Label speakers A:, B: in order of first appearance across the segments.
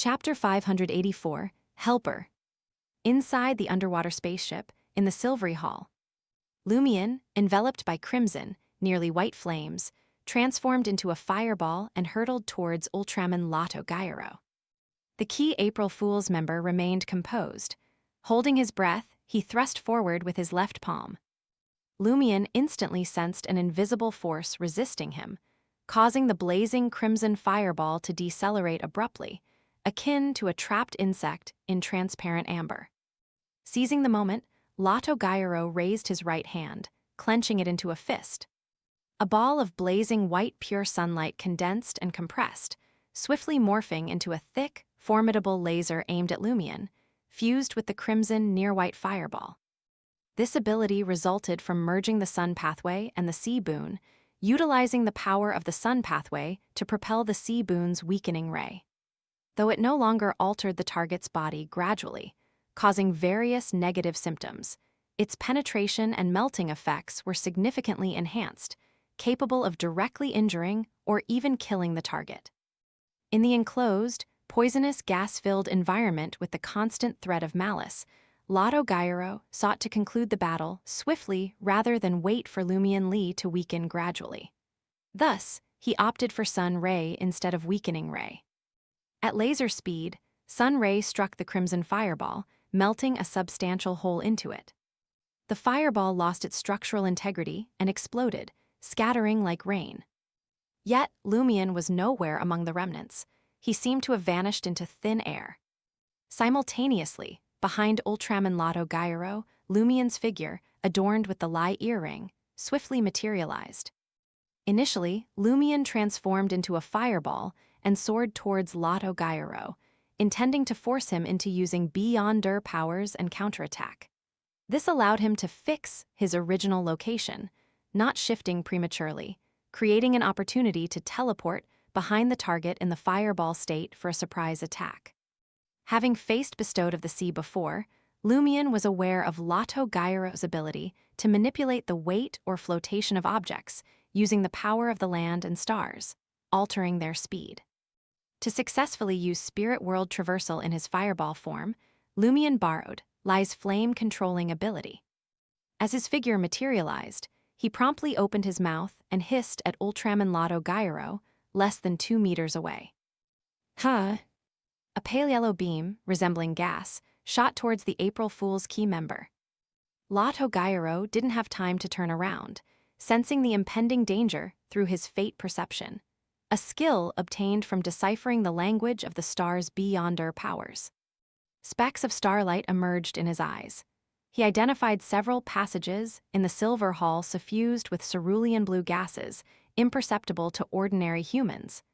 A: Chapter 584, Helper. Inside the underwater spaceship, in the Silvery Hall, Lumion, enveloped by crimson, nearly white flames, transformed into a fireball and hurtled towards Ultraman Lato Gyro. The key April Fool's member remained composed. Holding his breath, he thrust forward with his left palm. Lumion instantly sensed an invisible force resisting him, causing the blazing crimson fireball to decelerate abruptly, akin to a trapped insect in transparent amber. Seizing the moment, Lato Gyro raised his right hand, clenching it into a fist. A ball of blazing white pure sunlight condensed and compressed, swiftly morphing into a thick, formidable laser aimed at Lumion, fused with the crimson near-white fireball. This ability resulted from merging the Sun Pathway and the Sea Boon, utilizing the power of the Sun Pathway to propel the Sea Boon's weakening ray. Though it no longer altered the target's body gradually, causing various negative symptoms, its penetration and melting effects were significantly enhanced, capable of directly injuring or even killing the target. In the enclosed, poisonous gas-filled environment with the constant threat of malice, Lato Gyro sought to conclude the battle swiftly rather than wait for Lumion Lee to weaken gradually. Thus, he opted for Sun Ray instead of Weakening Ray. At laser speed, Sun Ray struck the crimson fireball, melting a substantial hole into it. The fireball lost its structural integrity and exploded, scattering like rain. Yet, Lumion was nowhere among the remnants. He seemed to have vanished into thin air. Simultaneously, behind Ultraman Lato Gyro, Lumion's figure, adorned with the Lai earring, swiftly materialized. Initially, Lumion transformed into a fireball and soared towards Lato Gyro, intending to force him into using Beyonder powers and counterattack. This allowed him to fix his original location, not shifting prematurely, creating an opportunity to teleport behind the target in the fireball state for a surprise attack. Having faced Bestowed of the Sea before, Lumion was aware of Lato Gyro's ability to manipulate the weight or flotation of objects using the power of the land and stars, altering their speed. To successfully use Spirit World Traversal in his fireball form, Lumion borrowed Lai's flame-controlling ability. As his figure materialized, he promptly opened his mouth and hissed at Ultraman Lato Gyro, less than 2 meters away. Huh? A pale yellow beam, resembling gas, shot towards the April Fool's key member. Lato Gyro didn't have time to turn around, sensing the impending danger through his fate perception, a skill obtained from deciphering the language of the star's Beyonder powers. Specks of starlight emerged in his eyes. He identified several passages in the Silver Hall suffused with cerulean blue gases, imperceptible to ordinary humans.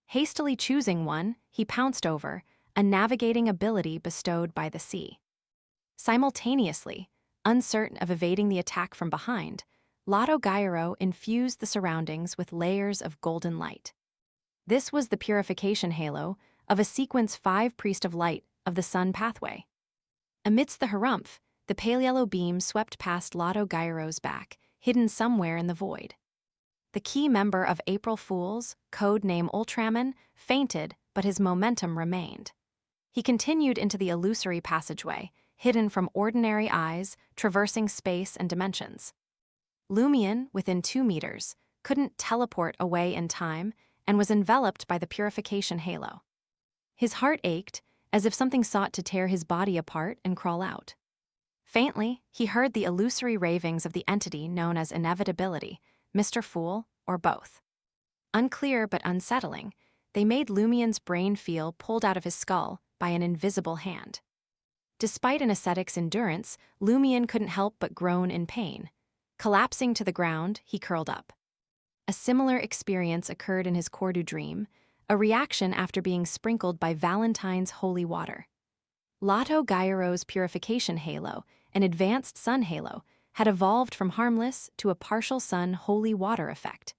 A: Hastily choosing one, he pounced over, a navigating ability bestowed by the sea. Simultaneously, uncertain of evading the attack from behind, Lato Gyro infused the surroundings with layers of golden light. This was the purification halo of a Sequence 5 Priest of Light of the Sun Pathway. Amidst the harumph, the pale yellow beam swept past Lato Gyro's back, hidden somewhere in the void. The key member of April Fool's, code name Ultraman, fainted, but his momentum remained. He continued into the illusory passageway, hidden from ordinary eyes, traversing space and dimensions. Lumion, within 2 meters, couldn't teleport away in time and was enveloped by the purification halo. His heart ached, as if something sought to tear his body apart and crawl out. Faintly, he heard the illusory ravings of the entity known as Inevitability, Mr. Fool, or both. Unclear but unsettling, they made Lumion's brain feel pulled out of his skull by an invisible hand. Despite an ascetic's endurance, Lumion couldn't help but groan in pain. Collapsing to the ground, he curled up. A similar experience occurred in his Cordu dream, a reaction after being sprinkled by Valentine's holy water. Lato Gyro's purification halo, an advanced sun halo, had evolved from harmless to a partial sun holy water effect.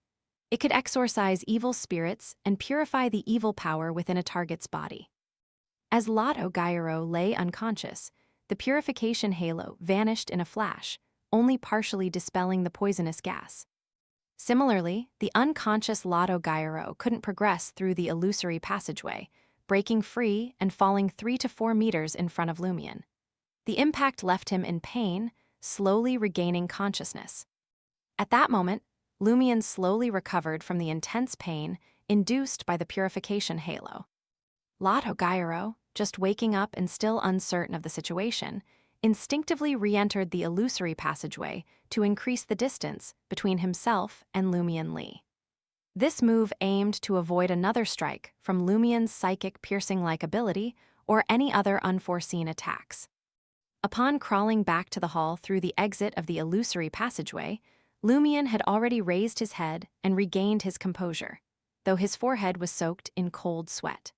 A: It could exorcise evil spirits and purify the evil power within a target's body. As Lato Gyro lay unconscious, the purification halo vanished in a flash, only partially dispelling the poisonous gas. Similarly, the unconscious Lato Gyro couldn't progress through the illusory passageway, breaking free and falling 3 to 4 meters in front of Lumion. The impact left him in pain, slowly regaining consciousness. At that moment, Lumion slowly recovered from the intense pain induced by the purification halo. Lotto Gyro, just waking up and still uncertain of the situation, instinctively re-entered the illusory passageway to increase the distance between himself and Lumion Lee. This move aimed to avoid another strike from Lumion's psychic piercing-like ability or any other unforeseen attacks. Upon crawling back to the hall through the exit of the illusory passageway, Lumion had already raised his head and regained his composure, though his forehead was soaked in cold sweat.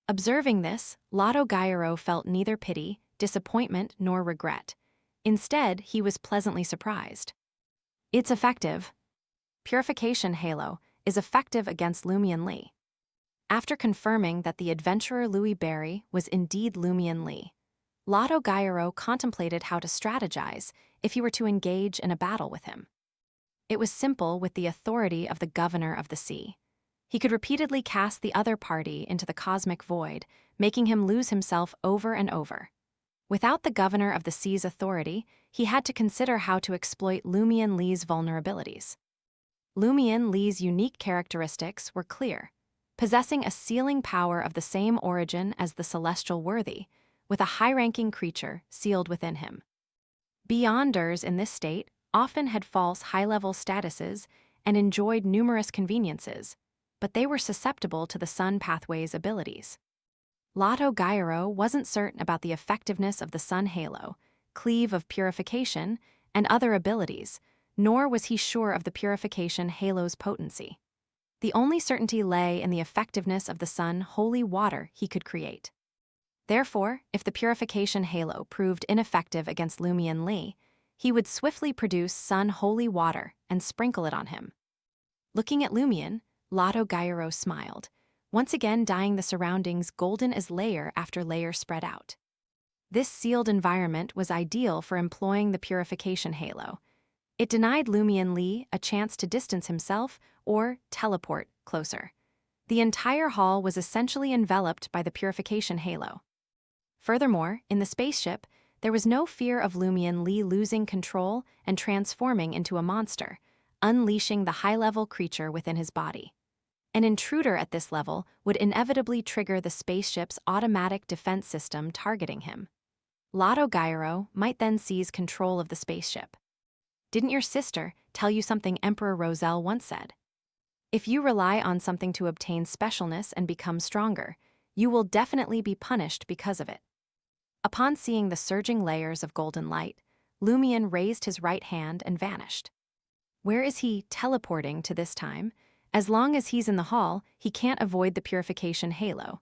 A: Observing this, Lotto Gyro felt neither pity, disappointment, nor regret. Instead, he was pleasantly surprised. It's effective. Purification Halo is effective against Lumion Lee. After confirming that the adventurer Louis Barry was indeed Lumion Lee, Lotto Gyro contemplated how to strategize if he were to engage in a battle with him. It was simple with the authority of the Governor of the Sea. He could repeatedly cast the other party into the cosmic void, making him lose himself over and over. Without the Governor of the Sea's authority, he had to consider how to exploit Lumion Lee's vulnerabilities. Lumion Lee's unique characteristics were clear, possessing a sealing power of the same origin as the celestial worthy, with a high-ranking creature sealed within him. Beyonders in this state often had false high-level statuses and enjoyed numerous conveniences, but they were susceptible to the Sun Pathway's abilities. Lotto Gyro wasn't certain about the effectiveness of the Sun Halo, Cleave of Purification, and other abilities, nor was he sure of the Purification Halo's potency. The only certainty lay in the effectiveness of the Sun Holy Water he could create. Therefore, if the Purification Halo proved ineffective against Lumion Lee, he would swiftly produce Sun Holy Water and sprinkle it on him. Looking at Lumion, Lotto Gyro smiled, once again dyeing the surroundings golden as layer after layer spread out. This sealed environment was ideal for employing the Purification Halo. It denied Lumion Lee a chance to distance himself or teleport closer. The entire hall was essentially enveloped by the Purification Halo. Furthermore, in the spaceship, there was no fear of Lumion Lee losing control and transforming into a monster, unleashing the high-level creature within his body. An intruder at this level would inevitably trigger the spaceship's automatic defense system targeting him. Lotto Gyro might then seize control of the spaceship. Didn't your sister tell you something Emperor Roselle once said? If you rely on something to obtain specialness and become stronger, you will definitely be punished because of it. Upon seeing the surging layers of golden light, Lumion raised his right hand and vanished. Where is he teleporting to this time? As long as he's in the hall, he can't avoid the Purification Halo.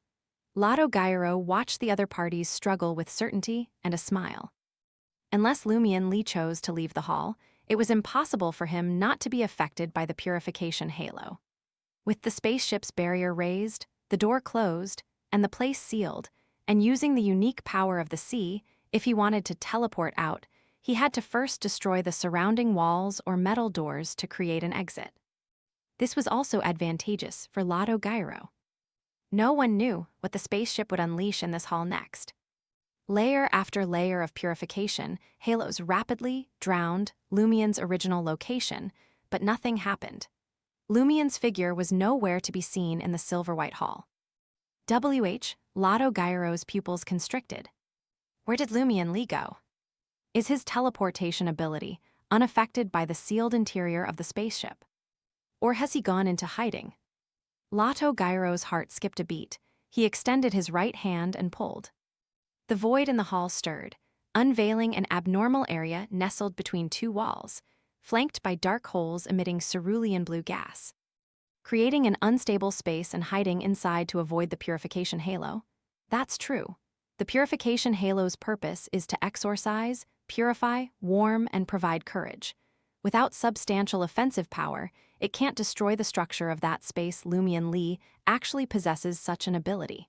A: Lotto Gyro watched the other parties struggle with certainty and a smile. Unless Lumion Lee chose to leave the hall, it was impossible for him not to be affected by the Purification Halo. With the spaceship's barrier raised, the door closed, and the place sealed, and using the unique power of the sea, if he wanted to teleport out, he had to first destroy the surrounding walls or metal doors to create an exit. This was also advantageous for Lotto Gyro. No one knew what the spaceship would unleash in this hall next. Layer after layer of purification, halos rapidly drowned Lumion's original location, but nothing happened. Lumion's figure was nowhere to be seen in the silver-white hall. Lotto Gyro's pupils constricted. Where did Lumion Lee go? Is his teleportation ability unaffected by the sealed interior of the spaceship? Or has he gone into hiding? Lotto Gyro's heart skipped a beat. He extended his right hand and pulled. The void in the hall stirred, unveiling an abnormal area nestled between two walls, flanked by dark holes emitting cerulean blue gas. Creating an unstable space and hiding inside to avoid the Purification Halo? That's true. The Purification Halo's purpose is to exorcise, purify, warm, and provide courage. Without substantial offensive power, it can't destroy the structure of that space. Lumion Lee actually possesses such an ability.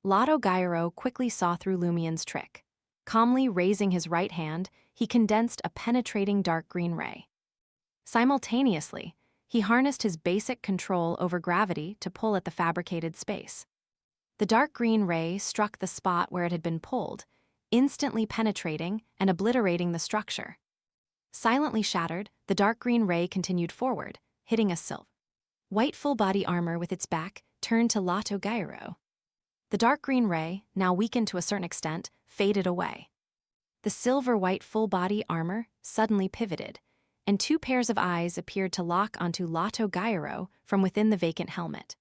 A: Lotto Gyro quickly saw through Lumion's trick. Calmly raising his right hand, he condensed a penetrating dark green ray. Simultaneously, he harnessed his basic control over gravity to pull at the fabricated space. The dark green ray struck the spot where it had been pulled, instantly penetrating and obliterating the structure. Silently shattered, the dark green ray continued forward, hitting a silver white full-body armor with its back turned to Lato Gyro. The dark green ray, now weakened to a certain extent, faded away. The silver-white full-body armor suddenly pivoted, and two pairs of eyes appeared to lock onto Lato Gyro from within the vacant helmet.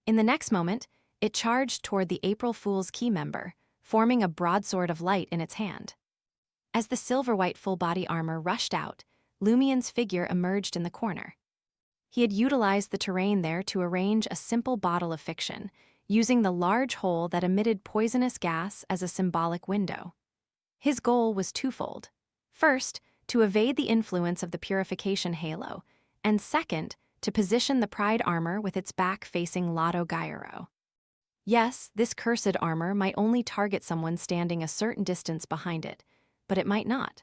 A: In the next moment, it charged toward the April Fool's key member, forming a broadsword of light in its hand. As the silver-white full-body armor rushed out, Lumien's figure emerged in the corner. He had utilized the terrain there to arrange a simple bottle of fiction, using the large hole that emitted poisonous gas as a symbolic window. His goal was twofold. First, to evade the influence of the purification halo, and second, to position the Pride armor with its back facing Lato Gyro. Yes, this cursed armor might only target someone standing a certain distance behind it, but it might not.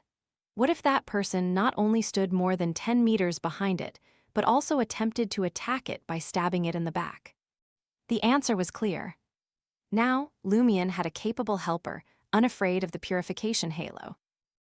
A: What if that person not only stood more than 10 meters behind it, but also attempted to attack it by stabbing it in the back? The answer was clear. Now, Lumien had a capable helper, unafraid of the purification halo.